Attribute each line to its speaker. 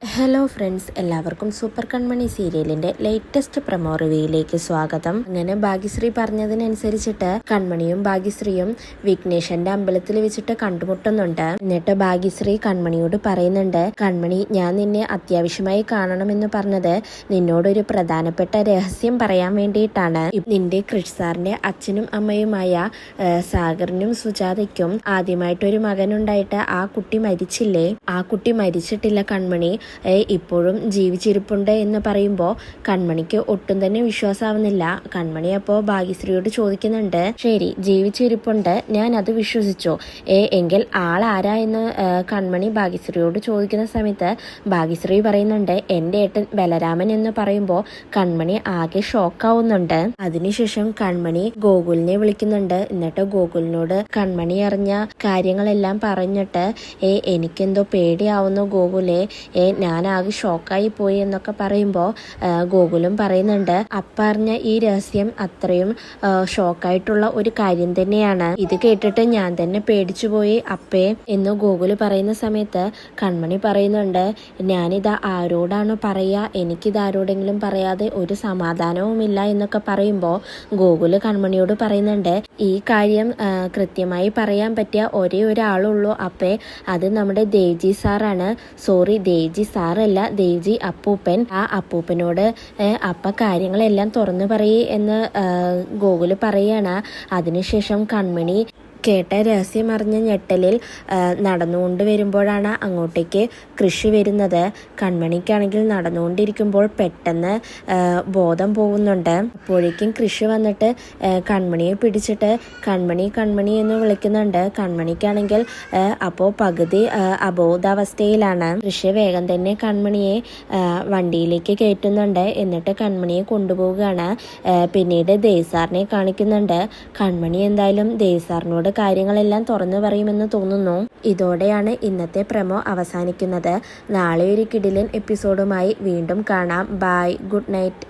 Speaker 1: Hello friends, എല്ലാവർക്കും super കൺമണി സീരിയലിന്റെ latest promo റിവ്യൂയിലേക്ക് സ്വാഗതം. അങ്ങനെ ഭാഗ്യശ്രീ പറഞ്ഞതിനനുസരിച്ചിട്ട് കൺമണിയും ഭാഗ്യശ്രീയും വിഘ്നേശ്വരന്റെ അമ്പലത്തിൽ വെച്ചിട്ട് കണ്ടുമുട്ടുന്നുണ്ട്. എന്നിട്ട് ഭാഗ്യശ്രീ കൺമണിയോട് പറയുന്നുണ്ട്, കൺമണി, ഞാൻ നിന്നെ അത്യാവശ്യമായി കാണണമെന്ന് പറഞ്ഞത് നിന്നോടൊരു പ്രധാനപ്പെട്ട രഹസ്യം പറയാൻ വേണ്ടിയിട്ടാണ്. നിന്റെ ക്രിഷ് സാറിന്റെ അച്ഛനും അമ്മയുമായ സാഗറിനും സുജാതയ്ക്കും ആദ്യമായിട്ടൊരു മകനുണ്ടായിട്ട് ആ കുട്ടി മരിച്ചില്ലേ? ആ കുട്ടി മരിച്ചിട്ടില്ല കൺമണി, ഇപ്പോഴും ജീവിച്ചിരിപ്പുണ്ട് എന്ന് പറയുമ്പോൾ കൺമണിക്ക് ഒട്ടും തന്നെ വിശ്വാസമാവുന്നില്ല. കൺമണി അപ്പോൾ ഭാഗ്യശ്രീയോട് ചോദിക്കുന്നുണ്ട്, ശരി, ജീവിച്ചിരിപ്പുണ്ട്, ഞാൻ അത് വിശ്വസിച്ചു, എങ്കിൽ ആളാരാ എന്ന് കൺമണി ഭാഗ്യശ്രീയോട് ചോദിക്കുന്ന സമയത്ത് ഭാഗ്യശ്രീ പറയുന്നുണ്ട്, എൻ്റെ ഏട്ടൻ ബലരാമൻ എന്ന് പറയുമ്പോൾ കൺമണി ആകെ ഷോക്കാവുന്നുണ്ട്. അതിനുശേഷം കൺമണി ഗോകുലിനെ വിളിക്കുന്നുണ്ട്. എന്നിട്ട് ഗോകുലിനോട് കൺമണി അറിഞ്ഞ കാര്യങ്ങളെല്ലാം പറഞ്ഞിട്ട്, എനിക്കെന്തോ പേടിയാവുന്നു ഗോകുലെ, ഞാനാകെ ഷോക്കായി പോയി എന്നൊക്കെ പറയുമ്പോൾ ഗോകുലും പറയുന്നുണ്ട്, അപ്പറിഞ്ഞ ഈ രഹസ്യം അത്രയും ഷോക്കായിട്ടുള്ള ഒരു കാര്യം തന്നെയാണ്. ഇത് കേട്ടിട്ട് ഞാൻ തന്നെ പേടിച്ചു പോയി അപ്പേ എന്ന് ഗോകുല് പറയുന്ന സമയത്ത് കൺമണി പറയുന്നുണ്ട്, ഞാനിത് ആരോടാണ് പറയാ, എനിക്കിത് ആരോടെങ്കിലും പറയാതെ ഒരു സമാധാനവുമില്ല എന്നൊക്കെ പറയുമ്പോൾ ഗോകുല് കൺമണിയോട് പറയുന്നുണ്ട്, ഈ കാര്യം കൃത്യമായി പറയാൻ പറ്റിയ ഒരേ ഒരാളുള്ളൂ അപ്പേ, അത് നമ്മുടെ ദേവ്ജി സാറാണ്. സോറി, ദേവ്ജി സാറല്ല, ദേവ്ജി അപ്പൂപ്പൻ. ആ അപ്പൂപ്പനോട് അപ്പ കാര്യങ്ങളെല്ലാം തുറന്നു പറയേ എന്ന് ഗോകുല് പറയാണ്. അതിനുശേഷം കൺമണി കേട്ട രഹസ്യം അറിഞ്ഞ ഞെട്ടലിൽ നടന്നുകൊണ്ട് വരുമ്പോഴാണ് അങ്ങോട്ടേക്ക് കൃഷി വരുന്നത്. കൺമണിക്കാണെങ്കിൽ നടന്നുകൊണ്ടിരിക്കുമ്പോൾ പെട്ടെന്ന് ബോധം പോകുന്നുണ്ട്. അപ്പോഴേക്കും കൃഷി വന്നിട്ട് കൺമണിയെ പിടിച്ചിട്ട് കൺമണി കൺമണി എന്ന് വിളിക്കുന്നുണ്ട്. കൺമണിക്കാണെങ്കിൽ അപ്പോൾ പകുതി അബോധാവസ്ഥയിലാണ്. കൃഷി വേഗം തന്നെ കൺമണിയെ വണ്ടിയിലേക്ക് കയറ്റുന്നുണ്ട്. എന്നിട്ട് കൺമണിയെ കൊണ്ടുപോവുകയാണ്. പിന്നീട് ദേവ്സാറിനെ കാണിക്കുന്നുണ്ട്. കൺമണി എന്തായാലും ദേവ്സാറിനോട് കാര്യങ്ങളെല്ലാം തുറന്നു പറയുമെന്ന് തോന്നുന്നു. ഇതോടെയാണ് ഇന്നത്തെ പ്രൊമോ അവസാനിക്കുന്നത്. നാളെ ഒരു കിടിലൻ എപ്പിസോഡുമായി വീണ്ടും കാണാം. Bye, good night.